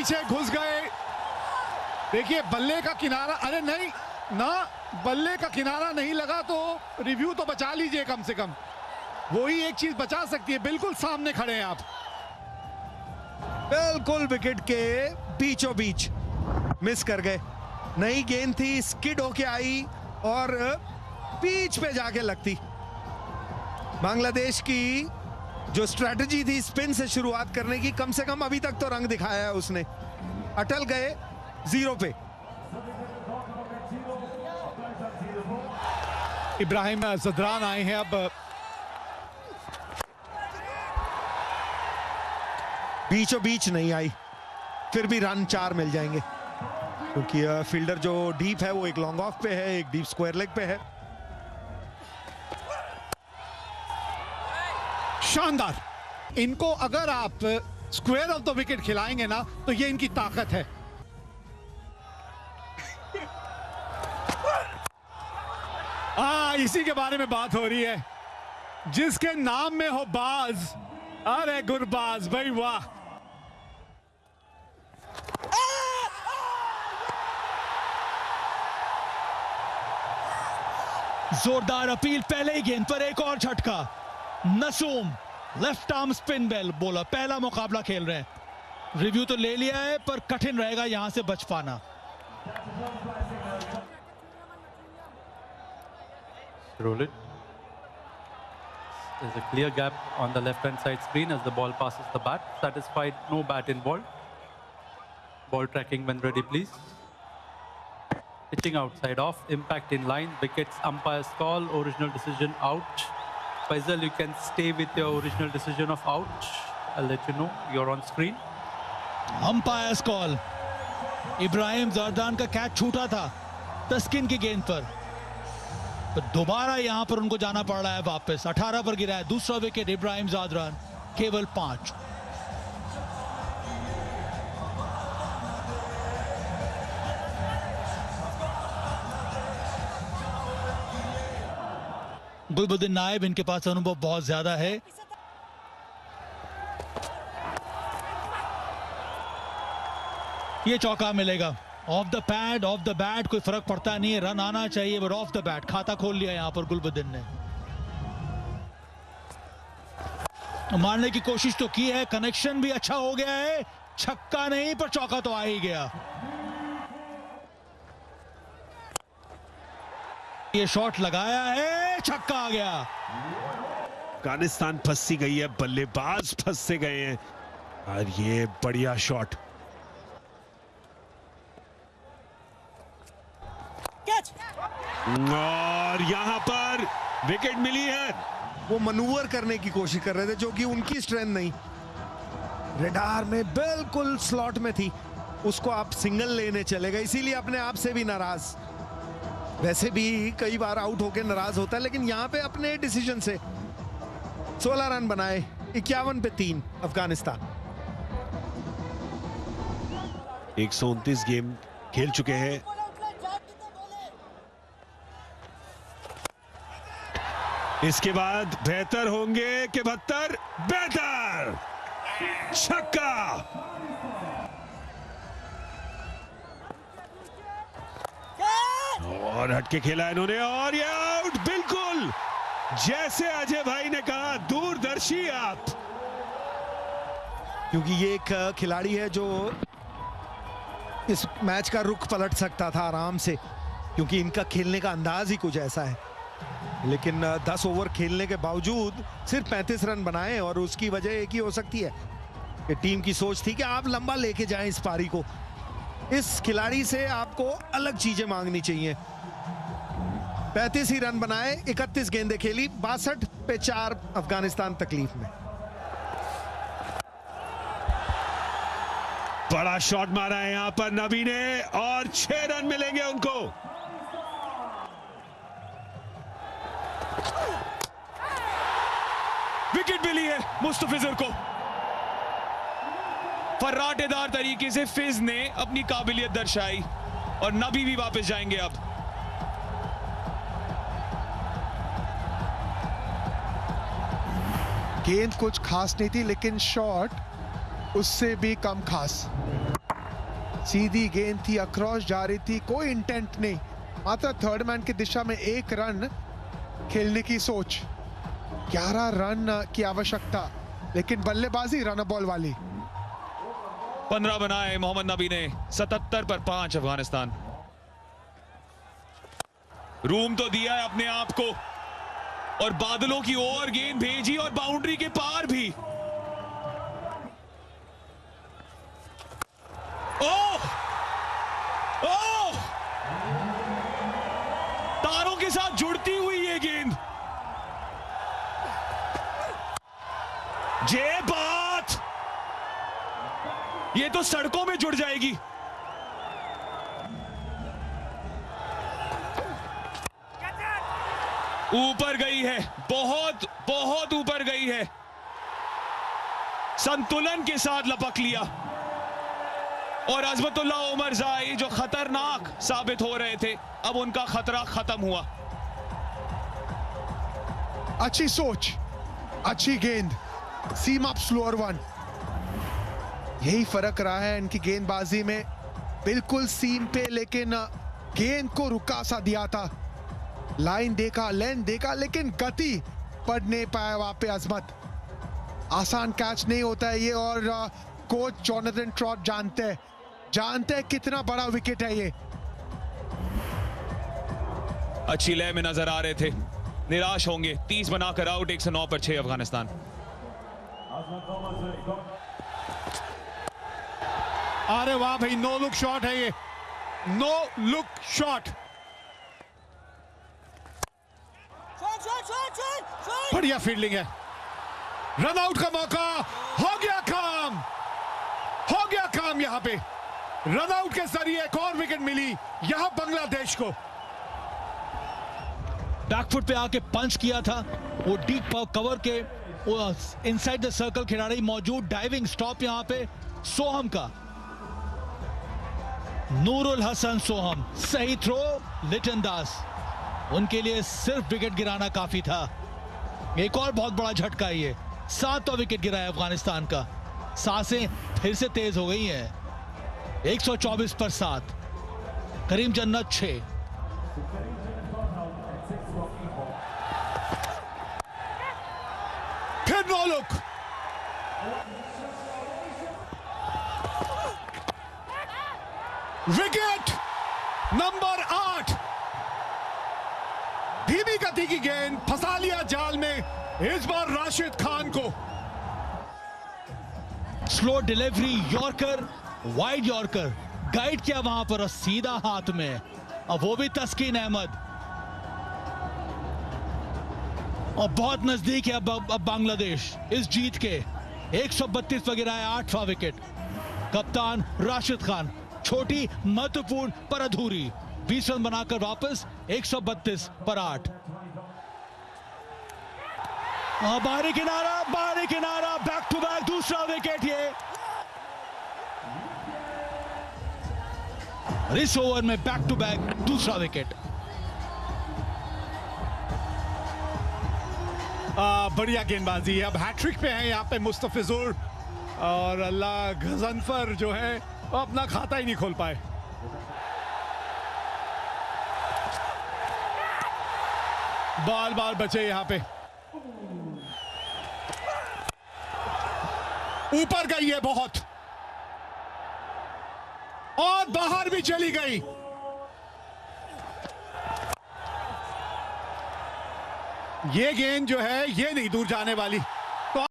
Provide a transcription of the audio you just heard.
पीछे घुस गए। देखिए बल्ले का किनारा, अरे नहीं ना, बल्ले का किनारा नहीं लगा तो रिव्यू तो बचा लीजिए कम से कम, वही एक चीज बचा सकती है। बिल्कुल सामने खड़े हैं आप, बिल्कुल विकेट के बीचों बीच मिस कर गए। नई गेंद थी, स्किड होके आई और बीच पे जाके लगती। बांग्लादेश की जो स्ट्रेटजी थी स्पिन से शुरुआत करने की, कम से कम अभी तक तो रंग दिखाया है उसने। अटल गए 0 पे। इब्राहिम जदरान आए हैं अब। बीचों बीच नहीं आई, फिर भी रन 4 मिल जाएंगे, क्योंकि फील्डर जो डीप है वो एक लॉन्ग ऑफ पे है, एक डीप स्क्वायर लेग पे है। शानदार। इनको अगर आप स्क्वायर ऑफ द विकेट खिलाएंगे ना तो ये इनकी ताकत है। इसी के बारे में बात हो रही है, जिसके नाम में हो बाज, अरे गुरबाज भाई वाह। जोरदार अपील, पहले ही गेंद पर एक और झटका। Nasum left arm spin bowler, पहला मुकाबला खेल रहे हैं। रिव्यू तो ले लिया है पर कठिन रहेगा यहां से बच पाना। Roll it. There's a clear gap on the left-hand side screen as the ball passes the bat. Satisfied, no bat involved. Ball tracking when ready, please. Pitching outside off, impact in line, wickets, umpire's call, original decision out. Faisal, you can stay with your original decision of out. I'll let you know. You're on screen. Umpires call. Ibrahim Jordan का catch छूटा था तस्किन की गेंद पर, तो दोबारा यहां पर उनको जाना पड़ रहा है वापस। 18 पर गिरा है दूसरा विकेट इब्राहिम जरदान, केवल 5। गुलबुद्दीन नायब, इनके पास अनुभव बहुत ज्यादा है। ये चौका मिलेगा। Of the pad, of the bat कोई फर्क पड़ता नहीं है, रन आना चाहिए, बट ऑफ द बैट खाता खोल लिया यहां पर गुलबुद्दीन ने। मारने की कोशिश तो की है, कनेक्शन भी अच्छा हो गया है, छक्का नहीं पर चौका तो आ ही गया। ये शॉट लगाया है, छक्का आ गया। अफगानिस्तान फंसी गई है, बल्लेबाज फंसे गए हैं, और ये बढ़िया शॉट। और यहां पर विकेट मिली है। वो मनूवर करने की कोशिश कर रहे थे, जो कि उनकी स्ट्रेंथ नहीं। रेडार में बिल्कुल स्लॉट में थी, उसको आप सिंगल लेने चले गए, इसीलिए अपने आप से भी नाराज। वैसे भी कई बार आउट होकर नाराज होता है, लेकिन यहां पे अपने डिसीजन से 16 रन बनाए। 51 पे 3 अफगानिस्तान। 129 गेम खेल चुके हैं। इसके बाद बेहतर होंगे कि 72। बेहतर छक्का। और हटके खेला इन्होंने, और ये आउट। बिल्कुल जैसे अजय भाई ने कहा, दूरदर्शी आप। क्योंकि ये एक खिलाड़ी है जो इस मैच का रुख पलट सकता था आराम से, क्योंकि इनका खेलने का अंदाज ही कुछ ऐसा है। लेकिन 10 ओवर खेलने के बावजूद सिर्फ 35 रन बनाए, और उसकी वजह एक ही हो सकती है कि टीम की सोच थी कि आप लंबा लेके जाएं इस पारी को। इस खिलाड़ी से आपको अलग चीजें मांगनी चाहिए। 35 ही रन बनाए, 31 गेंदें खेली, 62 पे 4 अफगानिस्तान तकलीफ में। बड़ा शॉट मारा है यहां पर नबी ने, और 6 रन मिलेंगे उनको। विकेट मिली है मुस्तफिजर को। फर्राटेदार तरीके से फिज ने अपनी काबिलियत दर्शाई, और नबी भी वापस जाएंगे अब। गेंद कुछ खास नहीं थी, लेकिन शॉट उससे भी कम खास। सीधी गेंद थी, अक्रॉस जा रही थी, कोई इंटेंट नहीं, मात्र थर्ड मैन की दिशा में एक रन खेलने की सोच। 11 रन की आवश्यकता, लेकिन बल्लेबाजी रन बॉल वाली। 15 बनाए मोहम्मद नबी ने, 77 पर 5 अफगानिस्तान। रूम तो दिया है अपने आप को, और बादलों की ओर गेंद भेजी और बाउंड्री के पार भी। ओह ओह, तारों के साथ जुड़ती हुई ये गेंद। जे बात, ये तो सड़कों में जुड़ जाएगी। ऊपर गई है, बहुत बहुत ऊपर गई है, संतुलन के साथ लपक लिया, और अजमतुल्लाह उमर जाई जो खतरनाक साबित हो रहे थे, अब उनका खतरा खत्म हुआ। अच्छी सोच, अच्छी गेंद, सीम अप स्लोअर वन, यही फर्क रहा है इनकी गेंदबाजी में। बिल्कुल सीम पे, लेकिन गेंद को रुका सा दिया था। लाइन देखा, लेंथ देखा, लेकिन गति पढ़ नहीं पाया वहां पे अजमत। आसान कैच नहीं होता है ये, और कोच जोनाथन ट्रॉट जानते हैं कितना बड़ा विकेट है ये। अच्छी लय में नजर आ रहे थे, निराश होंगे। 30 बनाकर आउट, 109 पर 6 अफगानिस्तान। अरे वाह भाई, नो लुक शॉट है ये, नो लुक शॉट। बढ़िया फील्डिंग है, रन आउट का मौका, हो गया काम, हो गया काम। यहां पे रन आउट के जरिए एक और विकेट मिली यहां बांग्लादेश को। बैकफुट पे आके पंच किया था, वो डीप कवर के इनसाइड द सर्कल खिलाड़ी मौजूद, डाइविंग स्टॉप यहां पे सोहम का, नूरुल हसन सोहम, सही थ्रो, लिटन दास, उनके लिए सिर्फ विकेट गिराना काफी था। एक और बहुत बड़ा झटका है ये, 7वां विकेट गिरा है अफगानिस्तान का। सांसें फिर से तेज हो गई हैं। 124 पर 7, करीम जन्नत 6। फिर नो लुक, विकेट नंबर 8। धीमी गति की गेंद, फंसा लिया जाल में इस बार राशिद खान को। Slow delivery, yorker, wide yorker, guide किया वहां पर, सीधा हाथ में, अब वो भी तस्कीन अहमद। और बहुत नजदीक है अब बांग्लादेश इस जीत के। 132 पर गिरा है 8वां विकेट। कप्तान राशिद खान, छोटी महत्वपूर्ण पर अधूरी, 20 रन बनाकर वापस 132 पर 8। बाहरी किनारा, बैक टू बैक दूसरा विकेट ये। इस ओवर में बैक टू बैक दूसरा विकेट। बढ़िया गेंदबाजी। अब हैट्रिक पे है यहाँ पे मुस्तफिजुर, और अल्लाह गजनफर जो है वो अपना खाता ही नहीं खोल पाए। बाल बचे यहाँ पे, ऊपर गई है बहुत, और बाहर भी चली गई। ये गेंद जो है ये नहीं दूर जाने वाली।